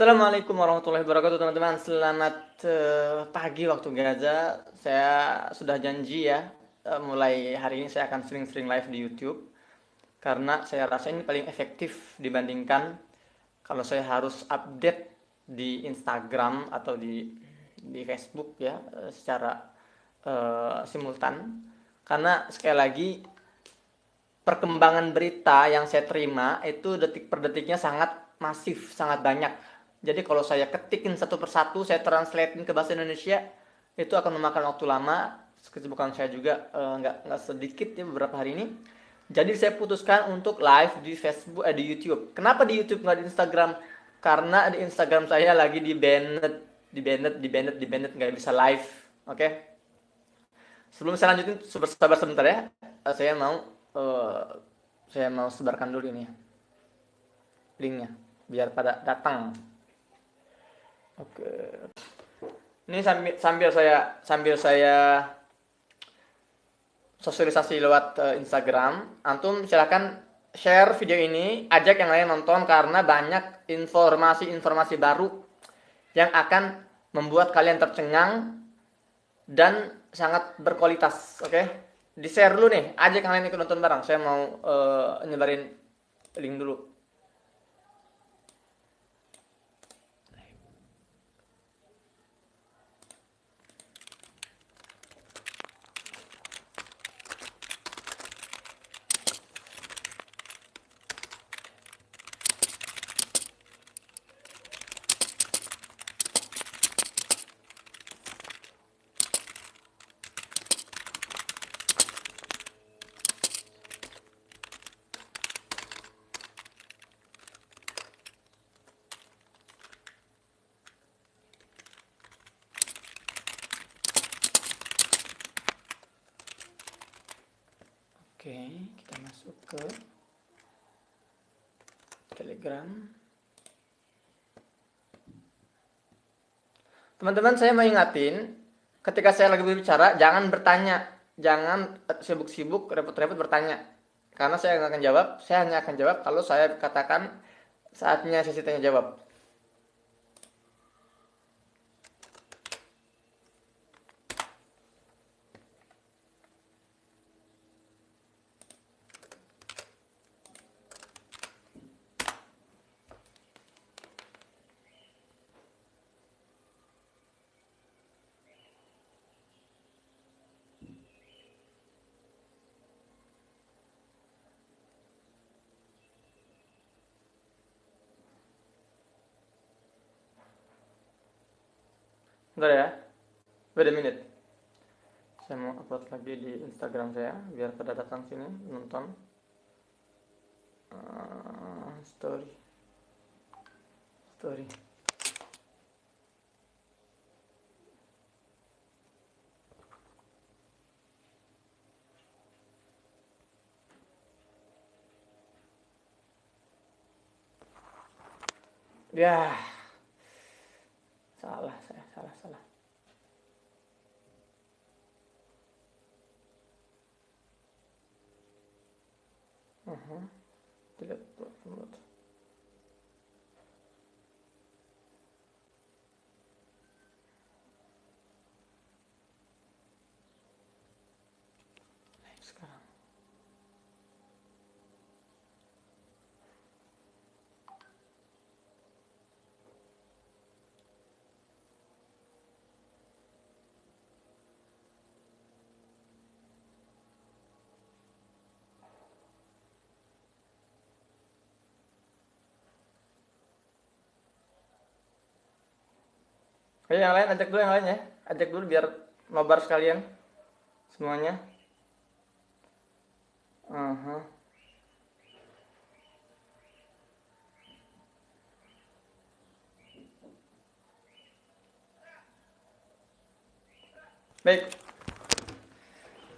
Assalamualaikum warahmatullahi wabarakatuh teman-teman. Selamat pagi waktu Gaza. Saya sudah janji ya, mulai hari ini saya akan sering-sering live di YouTube karena saya rasa ini paling efektif dibandingkan kalau saya harus update di Instagram atau di Facebook ya, secara simultan. Karena sekali lagi perkembangan berita yang saya terima itu detik per detiknya sangat masif, sangat banyak. Jadi kalau saya ketikin satu persatu, saya translatein ke bahasa Indonesia, itu akan memakan waktu lama. Kesibukan saya juga nggak sedikit ya beberapa hari ini. Jadi saya putuskan untuk live di Facebook, di YouTube. Kenapa di YouTube nggak di Instagram? Karena di Instagram saya lagi di banned, nggak bisa live. Oke? Sebelum saya lanjutin, sabar sebentar ya. Eh, saya mau sebarkan dulu ini linknya biar pada datang. Oke. Ini sambil saya sosialisasi lewat Instagram. Antum silakan share video ini, ajak yang lain nonton karena banyak informasi-informasi baru yang akan membuat kalian tercengang dan sangat berkualitas. Oke, di share dulu nih, ajak yang lain ikut nonton bareng. Saya mau nyebarin link dulu. Oke, kita masuk ke Telegram. Teman-teman, saya mau ingatin, ketika saya lagi berbicara, jangan bertanya, jangan sibuk-sibuk, repot-repot bertanya, karena saya nggak akan jawab. Saya hanya akan jawab kalau saya katakan saatnya sesi tanya jawab. Bentar ya, wait a minute. Saya mau upload lagi di Instagram saya, biar pada datang sini nonton. Story, story. Ya, salah saya, salah. Delete upload. Sekarang. Ayo yang lain, ajak dulu yang lain ya. Ajak dulu biar nobar sekalian semuanya. Aha. Baik.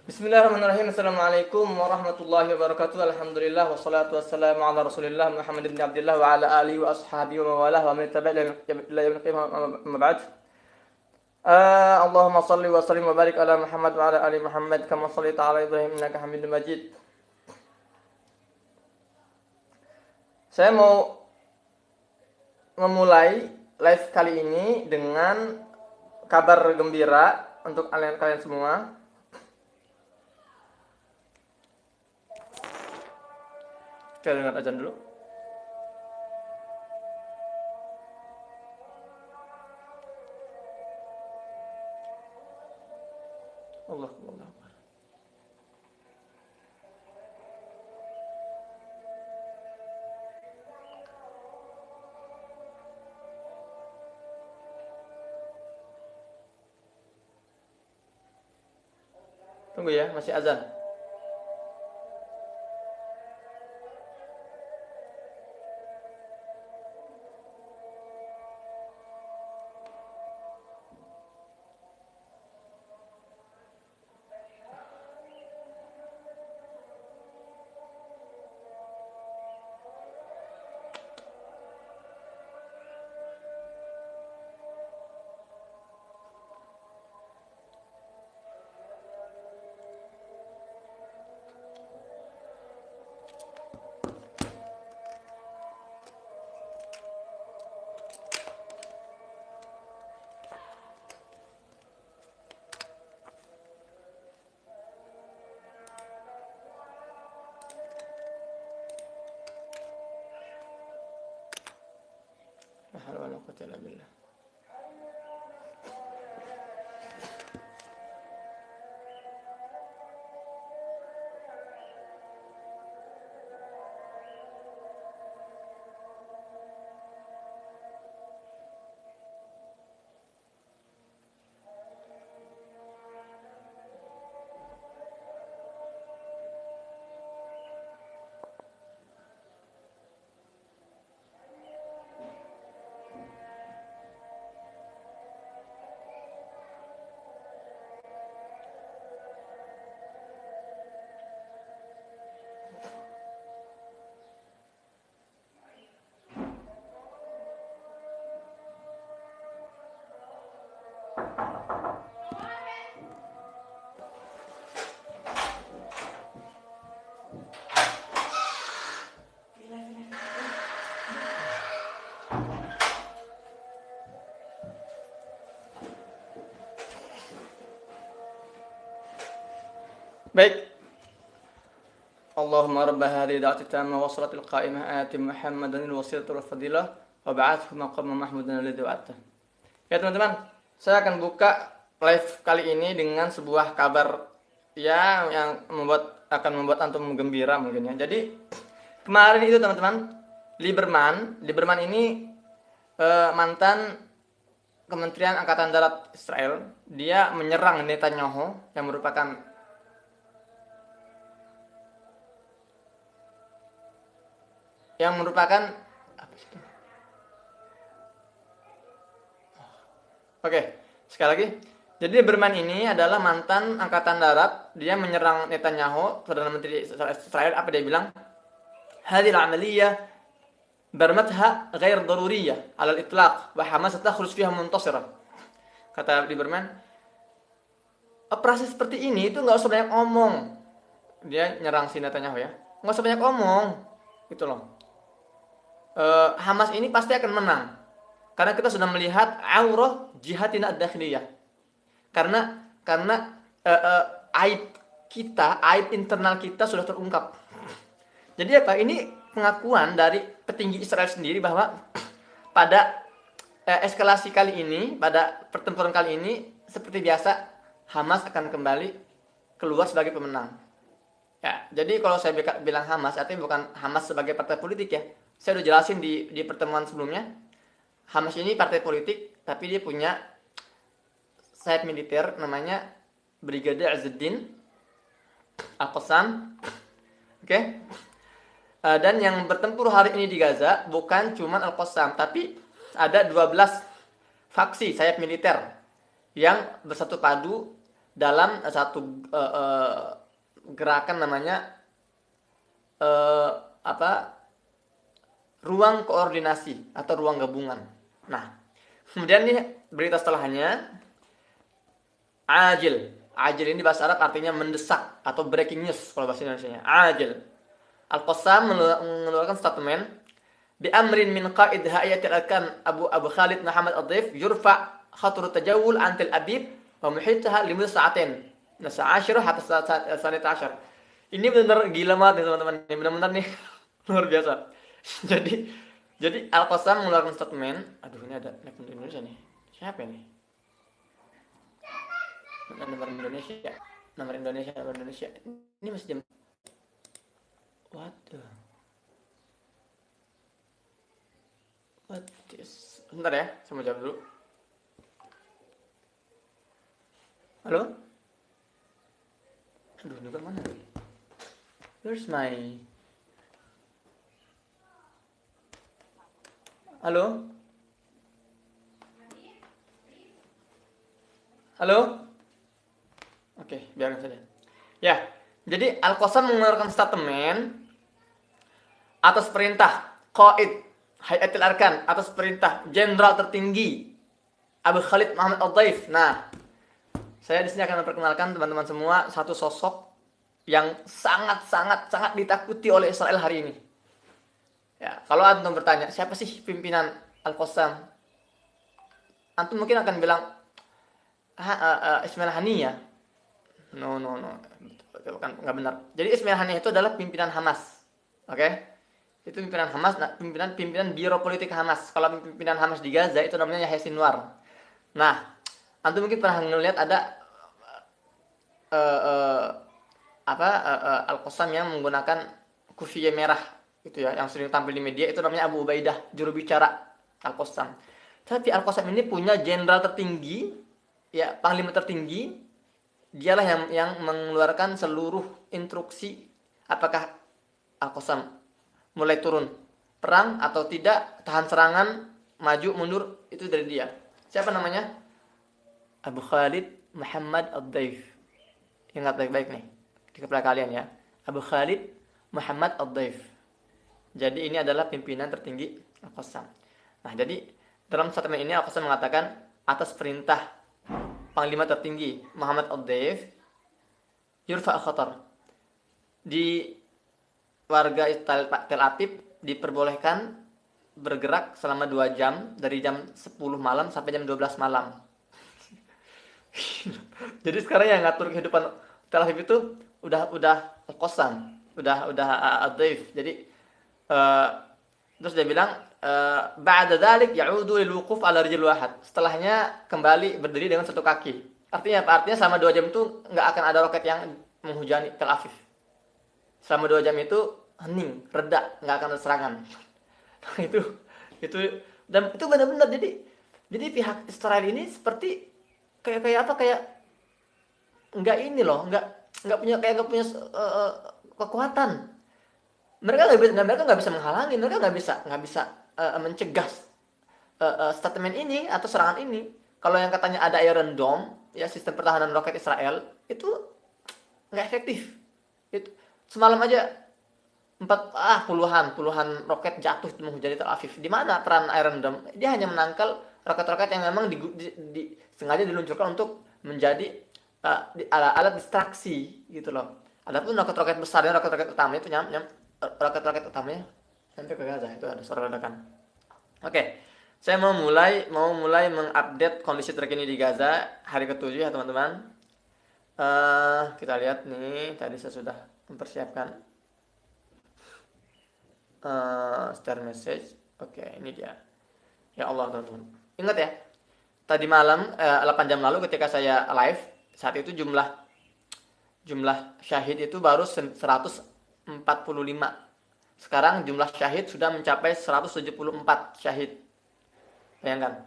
Bismillahirrahmanirrahim. Assalamualaikum warahmatullahi wabarakatuh. Alhamdulillah wassalatu wassalamu ala Rasulillah Muhammad bin Abdullah wa ala alihi wa ashabihi wa mawalah wa man tabi'a ila yaumil qiyamah amma ba'd. Allahumma salli wa sallim wa barik ala Muhammad wa ala ali Muhammad kama shallaita ala Ibrahim innaka Hamidum Majid. Saya mau memulai live kali ini dengan kabar gembira untuk kalian semua. Kita dengar azan dulu. Allah. Tunggu ya, masih azan. La haula wala quwwata illa billah. Baik. Allahumma rabb hadhihi da'wati tammah wa salatil qa'imah ati Muhammadan al-wasilata wal fadilah wa ba'athu maqaman mahmudan alladhi wa'ata. Ya teman-teman, saya akan buka live kali ini dengan sebuah kabar ya yang akan membuat antum gembira mungkin ya. Jadi kemarin itu teman-teman, Lieberman ini mantan Kementerian Angkatan Darat Israel, dia menyerang Netanyahu yang merupakan apa sih? Oke, sekali lagi. Jadi Lieberman ini adalah mantan Angkatan Darat, dia menyerang Netanyahu, Perdana Menteri Israel. Apa dia bilang? Hadhihi al-amaliyah barmatha ghair daruriyah 'ala al-itlaq wa Hamas takhruj fiha muntasira. Kata Lieberman, operasi seperti ini itu nggak usah banyak omong. Dia nyerang si Netanyahu ya. Nggak usah banyak omong. Gitu loh. Hamas ini pasti akan menang. Karena kita sudah melihat aurah jihadina ad-dakhliyah. Karena aib internal kita sudah terungkap. Jadi apa? Ini pengakuan dari petinggi Israel sendiri bahwa pada eskalasi kali ini, pada pertempuran kali ini, seperti biasa Hamas akan kembali keluar sebagai pemenang. Ya, jadi kalau saya bilang Hamas, artinya bukan Hamas sebagai partai politik ya. Saya udah jelasin di pertemuan sebelumnya. Hamas ini partai politik, tapi dia punya sayap militer namanya Brigade Izzuddin Al-Qassam. Oke. Dan yang bertempur hari ini di Gaza bukan cuma Al-Qassam, tapi ada 12 faksi sayap militer yang bersatu padu dalam satu gerakan namanya ruang koordinasi atau ruang gabungan. Nah, kemudian nih berita setelahnya, ajil ini bahasa Arab artinya mendesak atau breaking news kalau bahasa Indonesianya. Ajil. Al-Qassam mengeluarkan statement bi amrin min qaid hayatil arkan Abu Khalid Muhammad Ad-Dhaif yurfa khatru tajawul antil abib wa muhitaha limu sa'atin. Nah, sa'asyru hatta sanita asyar. Ini benar-benar gila banget nih teman-teman. Ini benar-benar nih luar biasa. Jadi Al-Qassam mengeluarkan statement. Aduh, ini ada nomor Indonesia nih. Siapa ini? Nomor Indonesia. Nomor Indonesia. Ini masih jam. What is... Bentar ya, saya mau jawab dulu. Halo? Aduh, ini mana? Where's my... Halo? Halo? Oke, biarkan saja. Ya, jadi Al-Qassam mengeluarkan statement atas perintah Qaid Hayatil Arkan, atas perintah jenderal tertinggi Abu Khalid Muhammad Ad-Dhaif. Nah, saya di sini akan memperkenalkan teman-teman semua satu sosok yang sangat ditakuti oleh Israel hari ini. Ya, kalau antum bertanya, siapa sih pimpinan Al-Qassam? Antum mungkin akan bilang Ismail Haniyah. No. Bukan, nggak benar. Jadi Ismail Haniyah itu adalah pimpinan Hamas. Oke? Itu pimpinan Hamas, pimpinan Biro Politik Hamas. Kalau pimpinan Hamas di Gaza itu namanya Yahya Sinwar. Nah, antum mungkin pernah ngelihat ada Al-Qassam yang menggunakan kufiyah merah gitu ya, yang sering tampil di media, itu namanya Abu Ubaidah, juru bicara Al-Qassam. Tapi Al-Qassam ini punya jenderal tertinggi, ya, panglima tertinggi. Dialah yang mengeluarkan seluruh instruksi apakah Al-Qassam mulai turun perang atau tidak, tahan serangan, maju mundur, itu dari dia. Siapa namanya? Abu Khalid Muhammad Ad-Dhaif. Ingat baik-baik nih di kepala kalian ya. Abu Khalid Muhammad Ad-Dhaif. Jadi ini adalah pimpinan tertinggi Al-Qassam. Nah, jadi dalam statement ini Al-Qassam mengatakan atas perintah panglima tertinggi Muhammad Ad-Dhaif yurfa khatar. Di warga Tel Aviv diperbolehkan bergerak selama 2 jam, dari jam 10 malam sampai jam 12 malam. Jadi sekarang yang ngatur kehidupan Tel Aviv itu udah Al-Qassam, udah Ad-Dhaif. Jadi terus dia bilang ba'da dzalik ya'udu lil wuquf 'ala rijl wahid. Setelahnya kembali berdiri dengan satu kaki. Artinya apa? Artinya selama 2 jam itu enggak akan ada roket yang menghujani Tel Aviv. Selama 2 jam itu hening, reda, nggak akan ada serangan. itu dan itu benar-benar jadi pihak Israel ini seperti kayak nggak ini loh, nggak punya kekuatan. Mereka nggak bisa menghalangi, mereka nggak bisa mencegah statement ini atau serangan ini. Kalau yang katanya ada Iron Dome, ya sistem pertahanan roket Israel itu nggak efektif. Itu semalam aja puluhan roket jatuh menghujani Tel Aviv. Di mana peran Iron Dome? Dia hanya menangkal roket-roket yang memang sengaja diluncurkan untuk menjadi alat distraksi gitu loh. Adapun roket-roket besarnya, roket-roket utamanya sampai ke Gaza itu ada suara ledakan. Oke. Saya mau mulai mengupdate kondisi terkini di Gaza hari ke-7 ya teman-teman. Kita lihat nih, tadi saya sudah mempersiapkan share message. Oke, ini dia. Ya Allah teman-teman. Ingat ya, tadi malam 8 jam lalu ketika saya live, saat itu jumlah syahid itu baru 145. Sekarang jumlah syahid sudah mencapai 174 syahid. Bayangkan.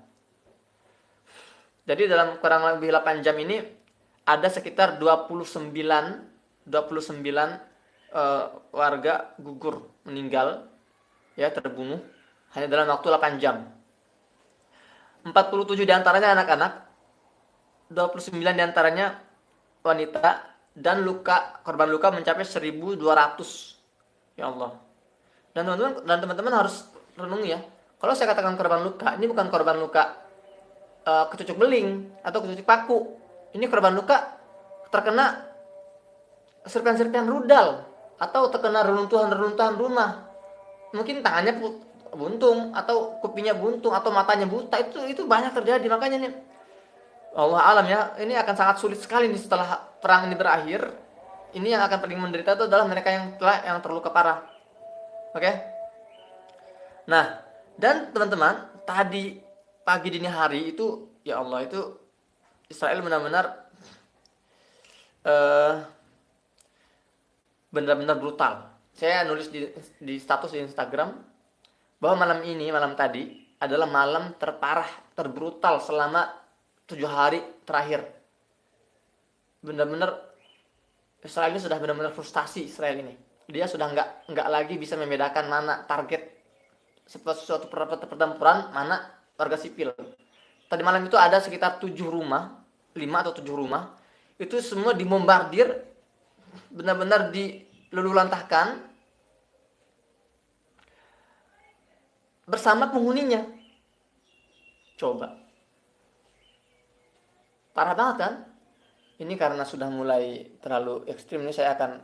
Jadi dalam kurang lebih 8 jam ini ada sekitar 29 warga gugur, meninggal, ya, terbunuh hanya dalam waktu 8 jam. 47 diantaranya anak-anak, 29 diantaranya wanita, dan korban luka mencapai 1.200. Ya Allah. Dan teman-teman harus renungi ya. Kalau saya katakan korban luka, ini bukan korban luka kecucuk beling atau kecucuk paku. Ini korban luka terkena serpihan-serpihan rudal atau terkena reruntuhan rumah. Mungkin tangannya buntung atau kupingnya buntung atau matanya buta, itu banyak terjadi. Makanya nih Allah alam ya, ini akan sangat sulit sekali nih setelah perang ini berakhir. Ini yang akan paling menderita itu adalah mereka yang terluka parah. Oke? Nah, dan teman-teman, tadi pagi dini hari itu ya Allah, itu Israel benar-benar eh, benar-benar brutal. Saya nulis di status di Instagram bahwa malam tadi adalah malam terparah, terbrutal selama 7 hari terakhir. Benar-benar Israel ini sudah benar-benar frustasi. Israel ini, dia sudah nggak lagi bisa membedakan mana target suatu pertempuran, mana warga sipil. Tadi malam itu ada sekitar 7 rumah, 5 atau 7 rumah, itu semua dibombardir, benar-benar dilululantahkan bersama penghuninya. Coba, parah banget kan? Ini karena sudah mulai terlalu ekstrim, ini saya akan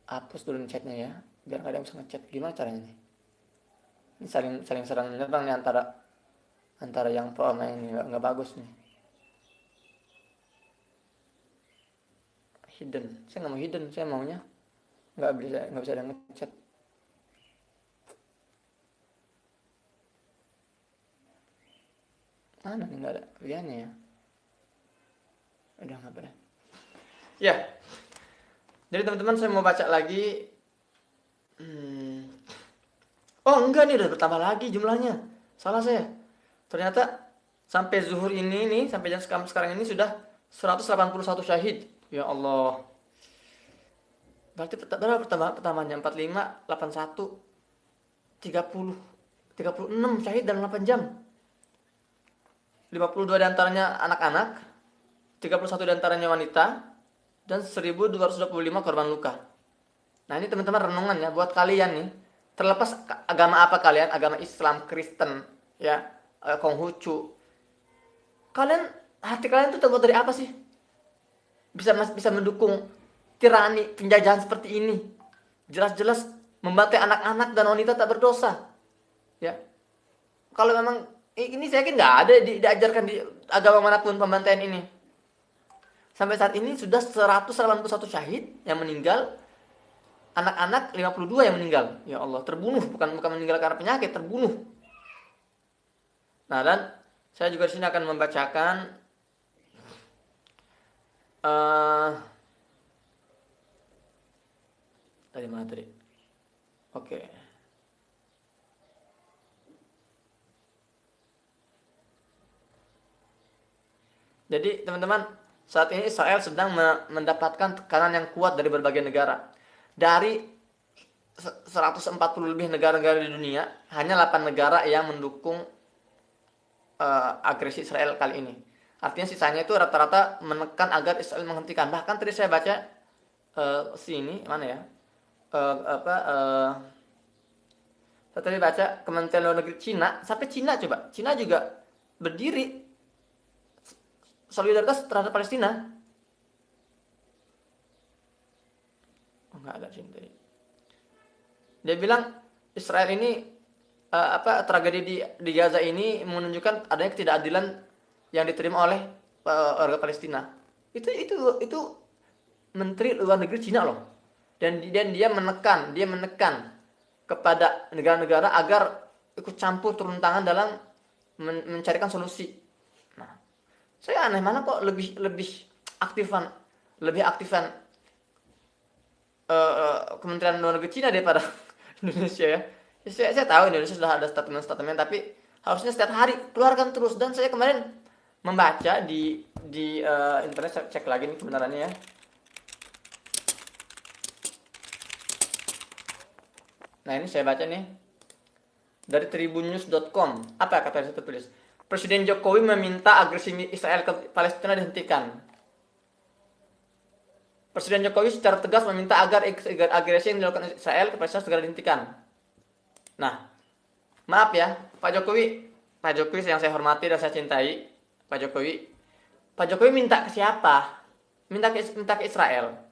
hapus dulu nih chatnya ya, biar nggak ada yang bisa ngechat. Gimana caranya nih? Ini saling serang menyerang nih antara yang pro sama yang ini, nggak bagus nih. Hidden, saya nggak mau hidden, saya maunya nggak bisa ada ngechat. Mana nih, nggak ada pilihannya ya. Udah nggak boleh. Ya, jadi teman-teman saya mau baca lagi. Oh enggak, nih udah bertambah lagi jumlahnya. Salah saya. Ternyata sampai zuhur ini nih, sampai jam sekarang ini sudah 181 syahid. Ya Allah. Berarti berapa pertamanya? 45, 81, 30, 36 syahid dalam 8 jam. 52 diantaranya anak-anak, 31 diantaranya wanita, dan 1225 korban luka. Nah ini teman-teman renungan ya buat kalian nih. Terlepas agama apa kalian, agama Islam, Kristen, ya, Konghucu. Hati kalian tuh terbuat dari apa sih? Bisa mendukung tirani, penjajahan seperti ini. Jelas-jelas membantai anak-anak dan wanita tak berdosa. Ya. Kalau memang ini saya yakin nggak ada diajarkan di agama manapun pembantaian ini. Sampai saat ini sudah 181 syahid yang meninggal. Anak-anak 52 yang meninggal. Ya Allah, terbunuh, bukan meninggal karena penyakit, terbunuh. Nah, dan saya juga di sini akan membacakan tadi mana tadi? Oke. Jadi, teman-teman, saat ini Israel sedang mendapatkan tekanan yang kuat dari berbagai negara. Dari 140 lebih negara-negara di dunia, hanya 8 negara yang mendukung agresi Israel kali ini. Artinya sisanya itu rata-rata menekan agar Israel menghentikan. Bahkan tadi saya baca sini mana ya? Saya tadi baca Kementerian Luar Negeri Cina, sampai Cina coba. Cina juga berdiri solidaritas terhadap Palestina. Nggak ada sini tadi. Dia bilang Israel ini tragedi di Gaza ini menunjukkan adanya ketidakadilan yang diterima oleh warga Palestina. Itu Menteri Luar Negeri Cina loh. Dan dia menekan kepada negara-negara agar ikut campur turun tangan dalam mencarikan solusi. Nah, saya aneh mana kok lebih aktifan Kementerian Luar Negeri Cina daripada Indonesia ya. Saya tahu Indonesia sudah ada statement, tapi harusnya setiap hari keluarkan terus. Dan saya kemarin membaca di internet, saya cek lagi nih kebenarannya ya. Nah ini saya baca nih dari tribunnews.com. Apa kata yang tertulis? Presiden Jokowi meminta agresi Israel ke Palestina dihentikan. Presiden Jokowi secara tegas meminta agar agresi yang dilakukan Israel ke Palestina segera dihentikan. Nah, maaf ya, Pak Jokowi yang saya hormati dan saya cintai, Pak Jokowi minta ke siapa? Minta ke Israel.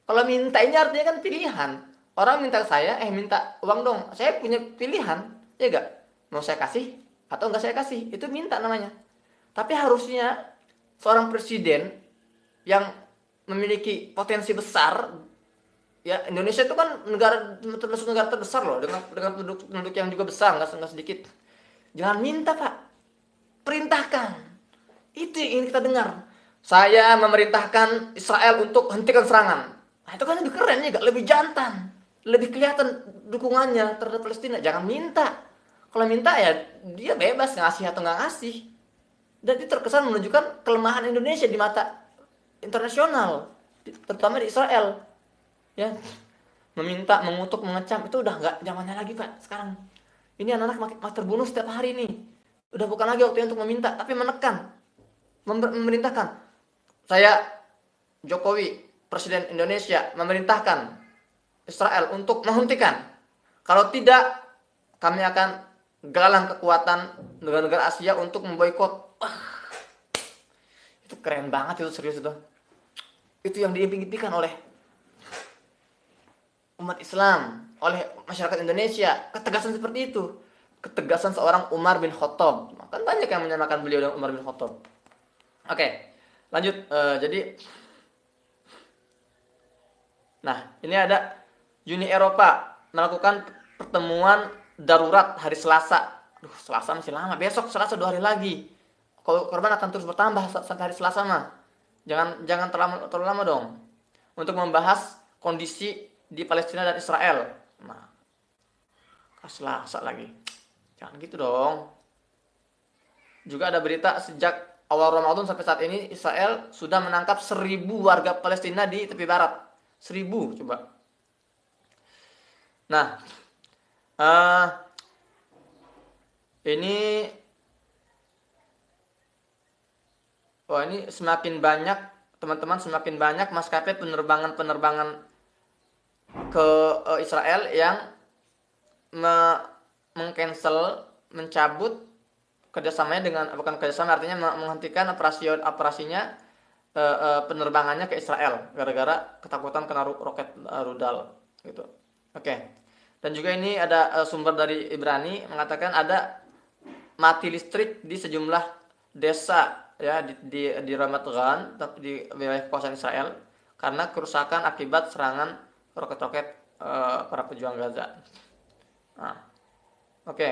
Kalau minta ini artinya kan pilihan. Orang minta saya, minta uang dong. Saya punya pilihan, ya enggak? Mau saya kasih atau enggak saya kasih, itu minta namanya. Tapi harusnya seorang presiden yang memiliki potensi besar, ya Indonesia itu kan negara termasuk negara terbesar loh, dengan penduduk yang juga besar, nggak sedikit. Jangan minta Pak, perintahkan. Itu yang ingin kita dengar. Saya memerintahkan Israel untuk hentikan serangan. Nah, itu kan lebih keren ya, lebih jantan, lebih kelihatan dukungannya terhadap Palestina. Jangan minta. Kalau minta ya dia bebas ngasih atau nggak ngasih. Dan itu terkesan menunjukkan kelemahan Indonesia di mata internasional, terutama di Israel. Ya, meminta, mengutuk, mengecam itu udah nggak zamannya lagi Pak sekarang. Ini anak-anak makin terbunuh setiap hari nih. Udah bukan lagi waktunya untuk meminta, tapi menekan, memerintahkan. Saya Jokowi, Presiden Indonesia, memerintahkan Israel untuk menghentikan. Kalau tidak, kami akan galang kekuatan negara-negara Asia untuk memboikot. Itu keren banget, itu serius itu. Itu yang diimpikan oleh umat Islam, oleh masyarakat Indonesia. Ketegasan seperti itu. Ketegasan seorang Umar bin Khattab. Kan banyak yang menyamakan beliau dengan Umar bin Khattab. Oke, lanjut. Nah, ini ada Uni Eropa melakukan pertemuan darurat hari Selasa. Selasa masih lama. Besok Selasa 2 hari lagi. Korban akan terus bertambah sampai hari Selasa mah. Jangan terlalu lama dong. Untuk membahas kondisi di Palestina dan Israel. Nah, Selasa lagi. Jangan gitu dong. Juga ada berita sejak awal Ramadan sampai saat ini Israel sudah menangkap 1.000 warga Palestina di tepi barat. 1.000 coba. Nah, ini semakin banyak teman-teman, semakin banyak maskapai penerbangan ke Israel yang mengcancel, mencabut kerjasamanya dengan, bukan kerjasama, artinya menghentikan operasinya penerbangannya ke Israel gara-gara ketakutan kena roket rudal gitu. Oke. Dan juga ini ada sumber dari Ibrani mengatakan ada mati listrik di sejumlah desa ya di Ramat Gan, di wilayah kekuasaan Israel karena kerusakan akibat serangan roket-roket para pejuang Gaza. Nah, oke.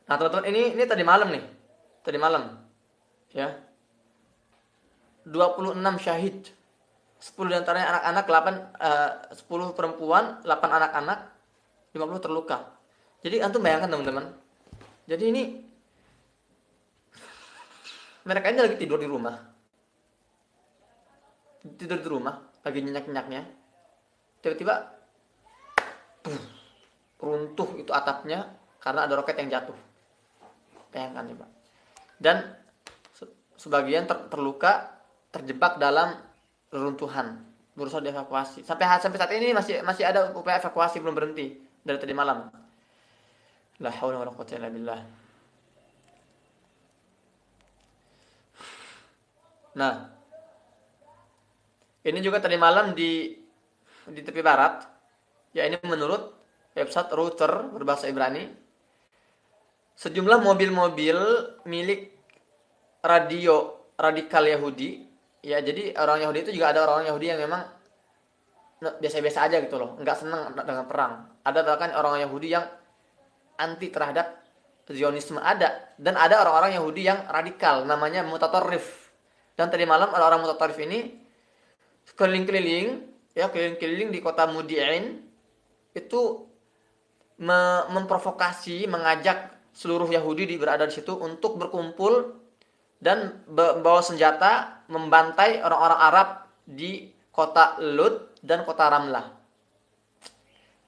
Nah, teman-teman, ini tadi malam nih. Tadi malam. Ya. 26 syahid. 10 diantaranya anak-anak, 10 perempuan, 8 anak-anak, 50 terluka. Jadi antum bayangkan teman-teman. Jadi ini mereka ini lagi tidur di rumah. Tidur di rumah, lagi nyenyak-nyenyaknya. Tiba-tiba runtuh itu atapnya karena ada roket yang jatuh. Bayangkan coba. Dan sebagian terluka, terjebak dalam reruntuhan, berusaha dievakuasi. Sampai saat ini masih ada upaya evakuasi, belum berhenti dari tadi malam. La haula wala quwwata illa billah. Nah, ini juga tadi malam di tepi barat. Ya, ini menurut website Router berbahasa Ibrani. Sejumlah mobil-mobil milik radio radikal Yahudi, ya jadi orang Yahudi itu juga ada orang Yahudi yang memang biasa-biasa aja gitu loh, nggak senang dengan perang. Ada bahkan orang Yahudi yang anti terhadap Zionisme ada, dan ada orang-orang Yahudi yang radikal, namanya mutatarrif. Dan tadi malam orang-orang mutatarrif ini keliling-keliling di kota Mudi'in itu memprovokasi, mengajak seluruh Yahudi berada di situ untuk berkumpul dan membawa senjata membantai orang-orang Arab di kota Lud dan kota Ramlah.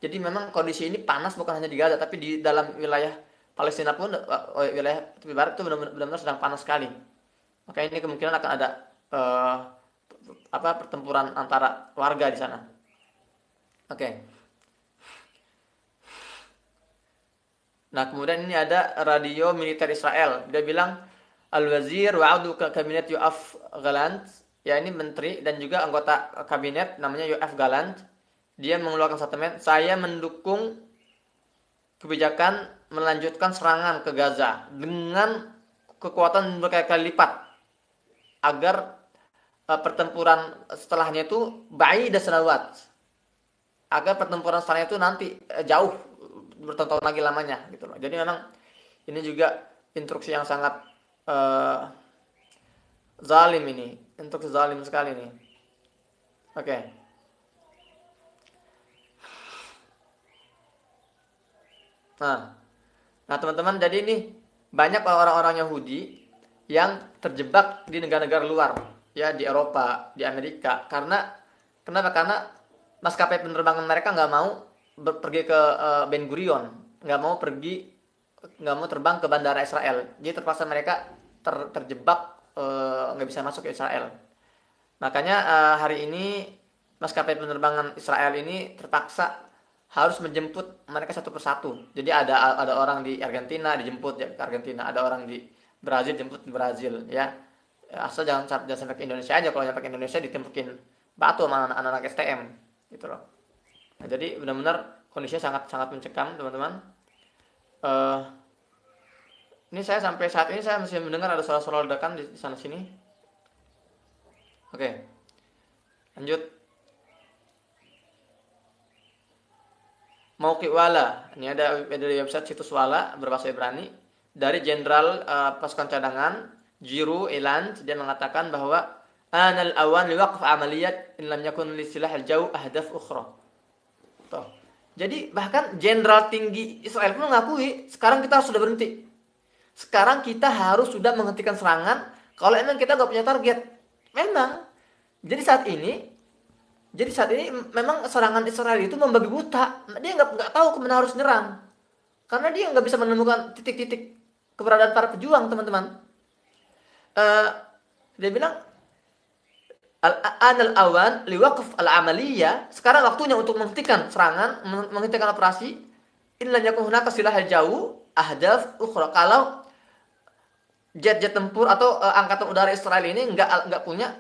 Jadi memang kondisi ini panas bukan hanya di Gaza, tapi di dalam wilayah Palestina pun, wilayah tepi barat itu benar-benar sedang panas sekali. Maka ini kemungkinan akan ada pertempuran antara warga di sana. Oke. Nah, kemudian ini ada radio militer Israel. Dia bilang Al-Wazir wa'adu kabinet Yoav Galant ya ini menteri dan juga anggota kabinet namanya Yoav Gallant, dia mengeluarkan statement, saya mendukung kebijakan melanjutkan serangan ke Gaza dengan kekuatan berkali-kali lipat agar pertempuran setelahnya itu dan senawat, agar pertempuran setelahnya itu nanti jauh bertahun-tahun lagi lamanya gitu loh. Jadi memang ini juga instruksi yang sangat uh, zalim ini, untuk zalim sekali nih. Oke. Nah, nah teman-teman, jadi ini banyak orang-orang Yahudi yang terjebak di negara-negara luar, ya di Eropa, di Amerika, karena kenapa? Karena maskapai penerbangan mereka nggak mau pergi ke Ben Gurion, nggak mau pergi, nggak mau terbang ke bandara Israel, jadi terpaksa mereka terjebak, nggak bisa masuk ke Israel. Makanya hari ini maskapai penerbangan Israel ini terpaksa harus menjemput mereka satu persatu. Jadi ada orang di Argentina dijemput ya ke Argentina, ada orang di Brazil jemput di Brazil ya. Asal jangan sampai ke Indonesia aja. Kalau nyampe ke Indonesia ditimpukin batu sama anak-anak STM gitu loh. Nah, jadi benar-benar kondisinya sangat sangat mencekam teman-teman. Eh ini saya sampai saat ini saya masih mendengar ada suara-suara ledakan di sana sini. Oke, lanjut. Mauqi Wala. Ini ada dari website situs Wala berbahasa Ibrani dari Jenderal Pasukan Cadangan Jiru Eland, dia mengatakan bahwa anal awan liwaqf amaliyat in lam yakun li silah al-jaw ahdaf ukhra. Tuh. Jadi bahkan jenderal tinggi Israel pun mengakui sekarang kita harus sudah berhenti. Sekarang kita harus sudah menghentikan serangan kalau emang kita nggak punya target. Memang. Jadi saat ini memang serangan Israel itu membabi buta. Dia nggak tahu kemana harus nyerang. Karena dia nggak bisa menemukan titik-titik keberadaan para pejuang, teman-teman. Uh, dia bilang al awan liwaqf al amaliyah. Sekarang waktunya untuk menghentikan serangan, menghentikan operasi. Illa yakun hunaka silahal jauh ahdaf ukhra. Kalau jet-jet tempur atau angkatan udara Israel ini nggak punya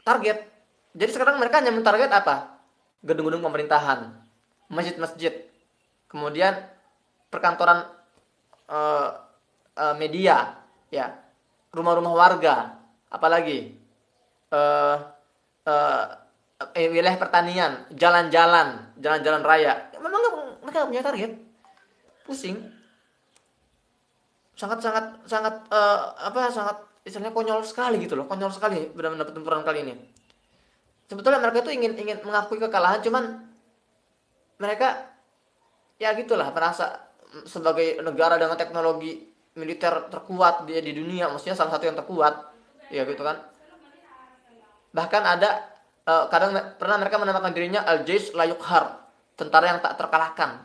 target. Jadi sekarang mereka hanya mentarget apa? Gedung-gedung pemerintahan, masjid-masjid, kemudian perkantoran media, ya, rumah-rumah warga, apalagi uh, uh, wilayah pertanian, jalan-jalan raya. Memang mereka punya target, pusing, sangat sangat istilahnya konyol sekali gitu loh, konyol sekali benar-benar pertempuran kali ini. Sebetulnya mereka itu ingin mengakui kekalahan, cuman mereka ya gitulah merasa sebagai negara dengan teknologi militer terkuat di dunia, maksudnya salah satu yang terkuat, ya gitu kan. Bahkan ada kadang pernah mereka menamakan dirinya al-jaish la yuqhar, tentara yang tak terkalahkan.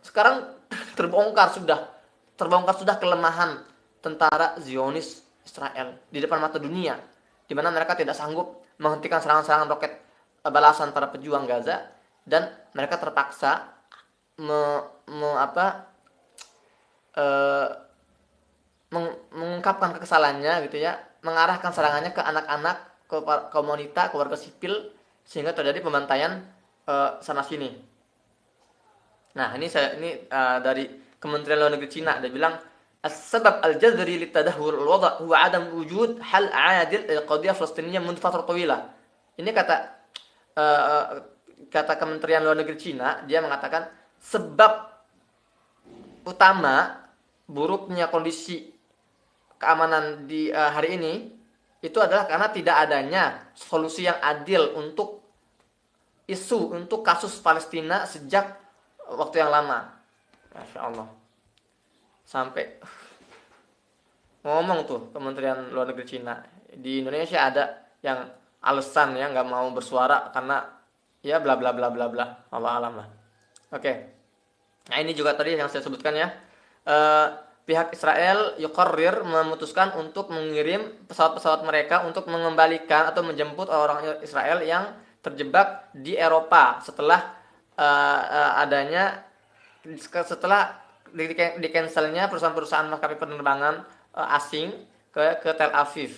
Sekarang terbongkar sudah kelemahan tentara Zionis Israel di depan mata dunia, di mana mereka tidak sanggup menghentikan serangan-serangan roket balasan para pejuang Gaza, dan mereka terpaksa mengungkapkan kekesalannya gitu ya, mengarahkan serangannya ke anak-anak, ke kaum wanita, ke warga sipil, sehingga terjadi pembantaian sana sini. Nah, ini dari Kementerian Luar Negeri Cina, dia bilang as-sabab al-jadri litadahhur al-wada' huwa adam wujud hal 'adil al-qadiyah Palestiniyah mundu fatrah tawilah. Ini kata Kementerian Luar Negeri Cina, dia mengatakan sebab utama buruknya kondisi keamanan di hari ini itu adalah karena tidak adanya solusi yang adil untuk kasus Palestina sejak waktu yang lama. Masya Allah. Sampai ngomong tuh Kementerian Luar Negeri Cina. Di Indonesia ada yang alasan ya nggak mau bersuara karena ya bla bla bla bla bla. Allah alam lah. Oke. Nah ini juga tadi yang saya sebutkan ya. Pihak Israel yuqarrir memutuskan untuk mengirim pesawat-pesawat mereka untuk mengembalikan atau menjemput orang Israel yang terjebak di Eropa setelah di cancelnya perusahaan-perusahaan maskapai penerbangan asing ke Tel Aviv.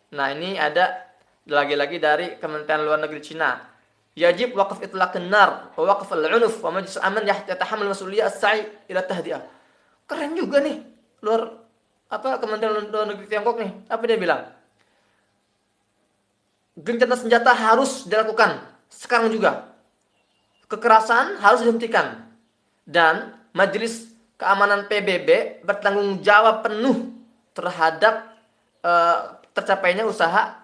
Nah, ini ada lagi-lagi dari Kementerian Luar Negeri Cina. Yajib waqf itlaqin nar wa waqf al-'unuf wa majlis aman yatahammal mas'uliyah as-sa'i ila tahdi'ah. Keren juga nih. Kementerian Luar Negeri Tiongkok nih. Apa dia bilang? Gencatan senjata harus dilakukan sekarang juga. Kekerasan harus dihentikan. Dan Majelis Keamanan PBB bertanggung jawab penuh terhadap tercapainya usaha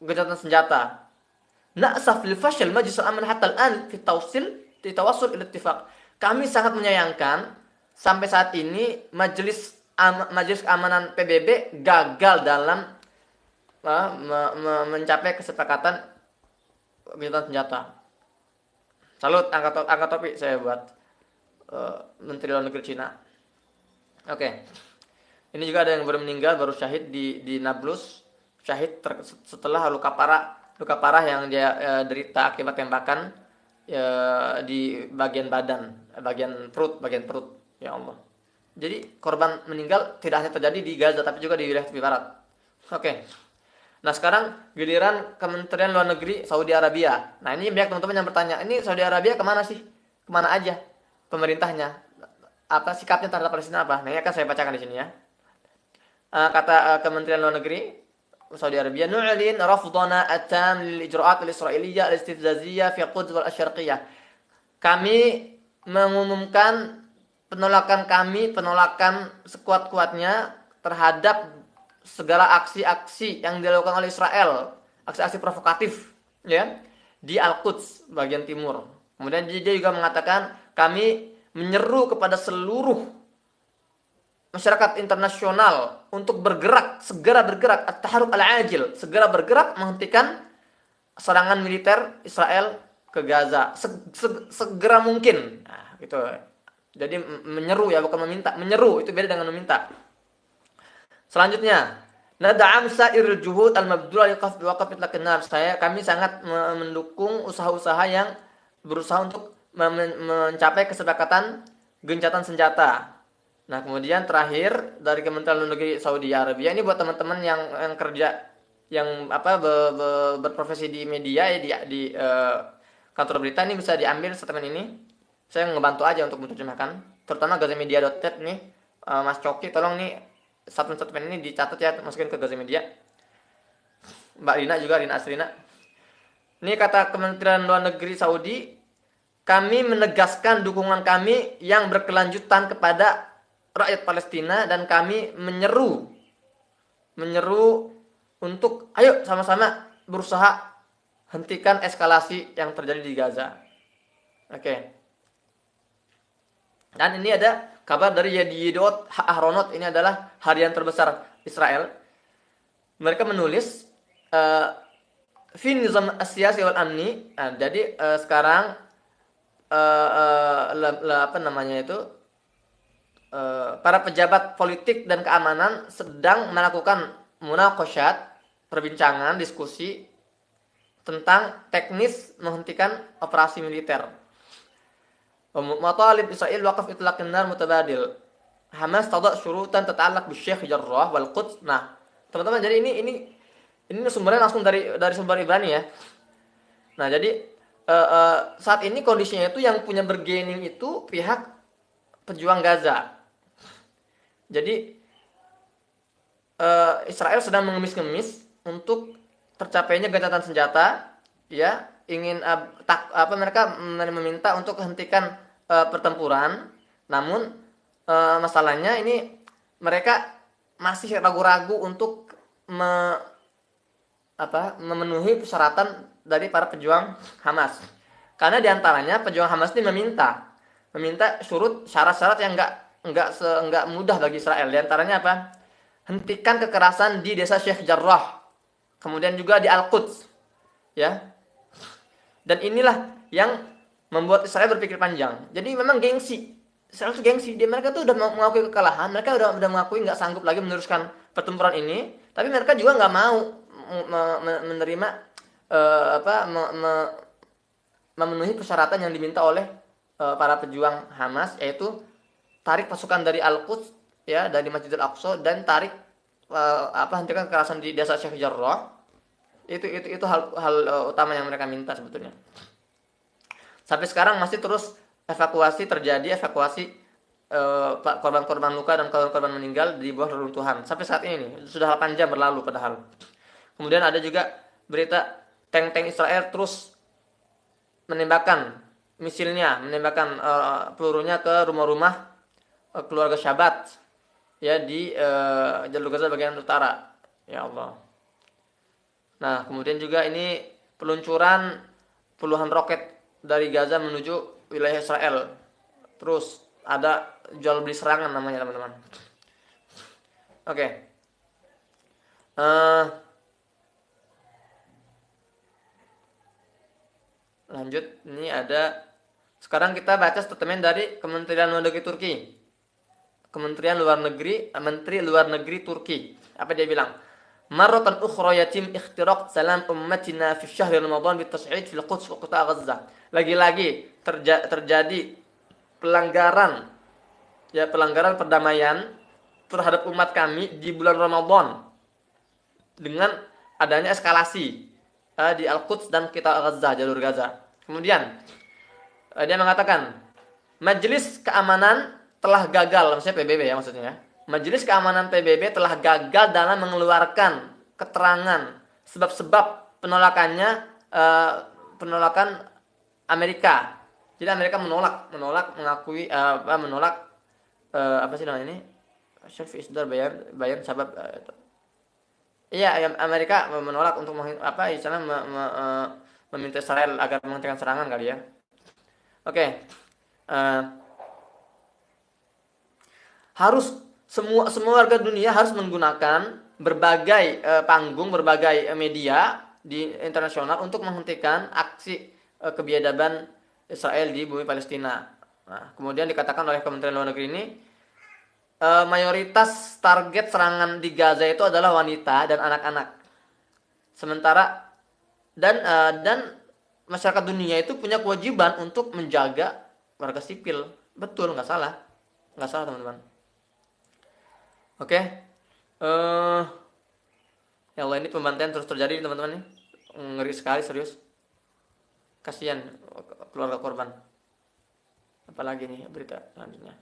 gencatan senjata. Na'saf lil fashil Majlis Al-Aman hatta al-an fi tawassul ila ittifaq. Kami sangat menyayangkan sampai saat ini Majelis Keamanan PBB gagal dalam mencapai kesepakatan gencatan senjata. Salut, angkat topi saya buat Menteri Luar Negeri Cina. Oke. Ini juga ada yang baru meninggal, baru syahid di Nablus. Syahid setelah luka parah yang dia derita akibat tembakan di bagian badan, bagian perut. Ya Allah. Jadi korban meninggal tidak hanya terjadi di Gaza tapi juga di wilayah tepi barat. Oke. Nah, sekarang giliran Kementerian Luar Negeri Saudi Arabia. Nah, ini banyak teman-teman yang bertanya, ini Saudi Arabia kemana sih? Kemana aja pemerintahnya? Apa sikapnya terhadap Palestina apa? Nah, ini akan saya bacakan di sini ya. Kata Kementerian Luar Negeri Saudi Arabia, nu'lin rafdana atam lil ijra'at al-israiliyah al-istifzaziyah fi Quds wal Asy-Syarqiyyah. Kami mengumumkan penolakan sekuat-kuatnya terhadap segala aksi-aksi yang dilakukan oleh Israel, aksi-aksi provokatif ya di Al-Quds bagian timur. Kemudian dia juga mengatakan kami menyeru kepada seluruh masyarakat internasional untuk segera bergerak at-taharruk al-ajil, segera bergerak menghentikan serangan militer Israel ke Gaza segera mungkin. Nah, gitu. Jadi menyeru ya, bukan meminta. Menyeru itu beda dengan meminta. Selanjutnya, nad'am sa'iril juhud al-mabdula liqaf biwaqf itlaqin nar. Kami sangat mendukung usaha-usaha yang berusaha untuk mencapai kesepakatan gencatan senjata. Nah, kemudian terakhir dari Kementerian Luar Negeri Saudi Arabia, ini buat teman-teman yang kerja yang berprofesi di media ya, di kantor berita, ini bisa diambil statement ini. Saya ngebantu aja untuk menerjemahkan, terutama gazemedia.net nih. Mas Coki tolong nih statement ini dicatat ya, masukin ke Gazemedia. Mbak Rina juga, Rina Asrina. Ini kata Kementerian Luar Negeri Saudi, kami menegaskan dukungan kami yang berkelanjutan kepada rakyat Palestina dan kami menyeru untuk ayo sama-sama berusaha hentikan eskalasi yang terjadi di Gaza. Oke. Dan ini ada kabar dari Yediot Ahronot, ini adalah harian terbesar Israel. Mereka menulis fi nizam as-siyasi wal amni. Nah, jadi sekarang para pejabat politik dan keamanan sedang melakukan munaqashat, perbincangan, diskusi tentang teknis menghentikan operasi militer. Matalib Israel waqaf itlaqin nar mutabadil. Hamas tada' syurutan tata'allaq bisyekh Jarrah wal Quds. Nah, teman-teman, jadi ini sumbernya langsung dari sumber Ibrani ya. Nah, jadi saat ini kondisinya itu yang punya bargaining itu pihak pejuang Gaza. Jadi Israel sedang mengemis-ngemis untuk tercapainya gencatan senjata, ya, mereka meminta untuk hentikan pertempuran. Namun masalahnya ini mereka masih ragu-ragu untuk memenuhi persyaratan dari para pejuang Hamas. Karena diantaranya pejuang Hamas ini meminta syarat-syarat yang enggak mudah bagi Israel. Diantaranya apa? Hentikan kekerasan di desa Sheikh Jarrah, kemudian juga di Al-Quds, ya. Dan inilah yang membuat Israel berpikir panjang. Jadi memang gengsi. Israel itu gengsi. Mereka tuh udah mengakui kekalahan. Mereka udah mengakui nggak sanggup lagi meneruskan pertempuran ini. Tapi mereka juga nggak mau menerima memenuhi persyaratan yang diminta oleh para pejuang Hamas, yaitu tarik pasukan dari Al-Quds, ya, dari Masjidil Aqsa, dan tarik hentikan kekerasan di desa Syekh Jarrah. Itu hal utama yang mereka minta sebetulnya. Sampai sekarang masih terus terjadi evakuasi korban-korban luka dan korban-korban meninggal di bawah reruntuhan. Sampai saat ini nih, sudah 8 jam berlalu padahal. Kemudian ada juga berita tank-tank Israel terus menembakkan pelurunya ke rumah-rumah keluarga Syabat ya di jalur Gaza bagian utara. Ya Allah. Nah, kemudian juga ini peluncuran puluhan roket dari Gaza menuju wilayah Israel. Terus ada jual beli serangan namanya, teman-teman. Oke. Lanjut, ini ada. Sekarang kita baca statement dari Kementerian Luar Negeri Turki. Menteri Luar Negeri Turki. Apa dia bilang? Marratan ukhra yatim ikhtiraq salam ummatina fi syahr Ramadan bitas'id fil Quds wa qita' Gaza. Lagi-lagi terjadi pelanggaran perdamaian terhadap umat kami di bulan Ramadan dengan adanya eskalasi di Al-Quds dan Qita' Gaza, jalur Gaza. Kemudian dia mengatakan Majelis Keamanan telah gagal, maksudnya PBB ya maksudnya. Majelis Keamanan PBB telah gagal dalam mengeluarkan keterangan sebab-sebab penolakan Amerika. Jadi Amerika menolak mengakui apa sih namanya ini? Syarf isdar bayan sabab Iya, Amerika menolak untuk meminta Israel agar menghentikan serangan kali ya. Oke. Harus semua warga dunia harus menggunakan berbagai panggung, berbagai media di internasional untuk menghentikan aksi kebiadaban Israel di bumi Palestina. Nah, kemudian dikatakan oleh Kementerian Luar Negeri ini mayoritas target serangan di Gaza itu adalah wanita dan anak-anak. Sementara dan masyarakat dunia itu punya kewajiban untuk menjaga warga sipil. Betul, nggak salah teman-teman. Oke. Ya Allah, ini pembantaian terus terjadi teman-teman nih. Ngeri sekali, serius. Kasihan keluarga korban. Apalagi nih berita selanjutnya.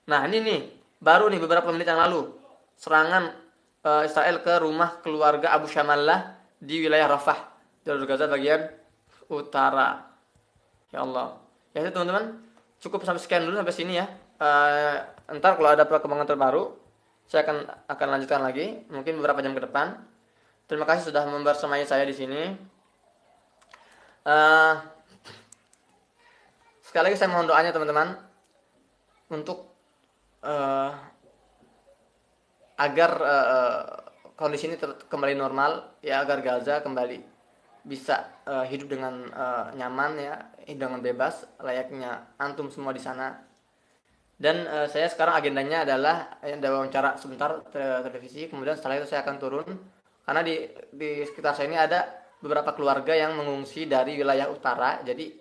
Nah, ini nih baru nih beberapa menit yang lalu serangan Israel ke rumah keluarga Abu Shamallah di wilayah Rafah, jalur Gaza bagian utara. Ya Allah. Ya teman-teman, cukup sampai sekian dulu sampai sini ya. Entar kalau ada perkembangan terbaru, saya akan lanjutkan lagi, mungkin beberapa jam ke depan. Terima kasih sudah membersamai saya di sini. Sekali lagi saya mohon doanya teman-teman untuk agar kondisi ini kembali normal ya, agar Gaza kembali bisa hidup dengan nyaman ya, hidup dengan bebas layaknya antum semua di sana. Dan saya sekarang agendanya adalah ada wawancara sebentar televisi, kemudian setelah itu saya akan turun karena di sekitar saya ini ada beberapa keluarga yang mengungsi dari wilayah utara. Jadi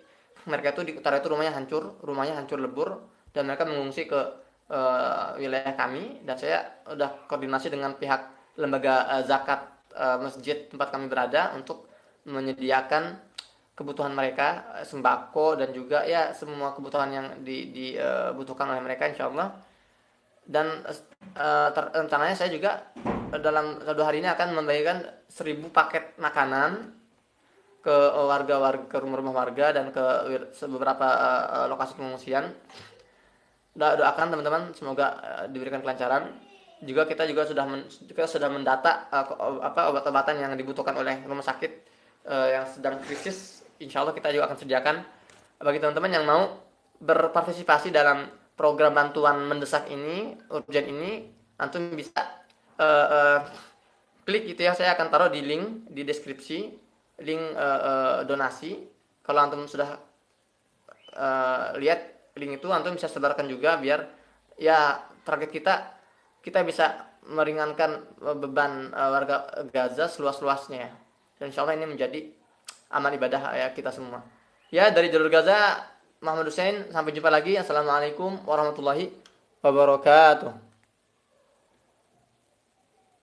mereka itu di utara itu rumahnya hancur lebur, dan mereka mengungsi ke wilayah kami, dan saya udah koordinasi dengan pihak lembaga zakat masjid tempat kami berada untuk menyediakan kebutuhan mereka, sembako dan juga ya semua kebutuhan yang dibutuhkan oleh mereka insyaallah. Dan rencananya saya juga dalam 1 hari ini akan membagikan 1000 paket makanan ke rumah-rumah warga dan ke beberapa lokasi pengungsian. Doakan teman-teman semoga diberikan kelancaran. Juga kita sudah mendata obat-obatan yang dibutuhkan oleh rumah sakit yang sedang krisis. Insya Allah kita juga akan sediakan. Bagi teman-teman yang mau berpartisipasi dalam program bantuan mendesak ini, urgent ini, antum bisa klik gitu ya. Saya akan taruh di link di deskripsi, link donasi. Kalau antum sudah lihat link itu, antum bisa sebarkan juga biar ya target kita bisa meringankan beban warga Gaza seluas-luasnya. Dan insya Allah ini menjadi amal ibadah ya kita semua. Ya, dari jalur Gaza, Muhammad Hussein, sampai jumpa lagi. Assalamualaikum warahmatullahi wabarakatuh.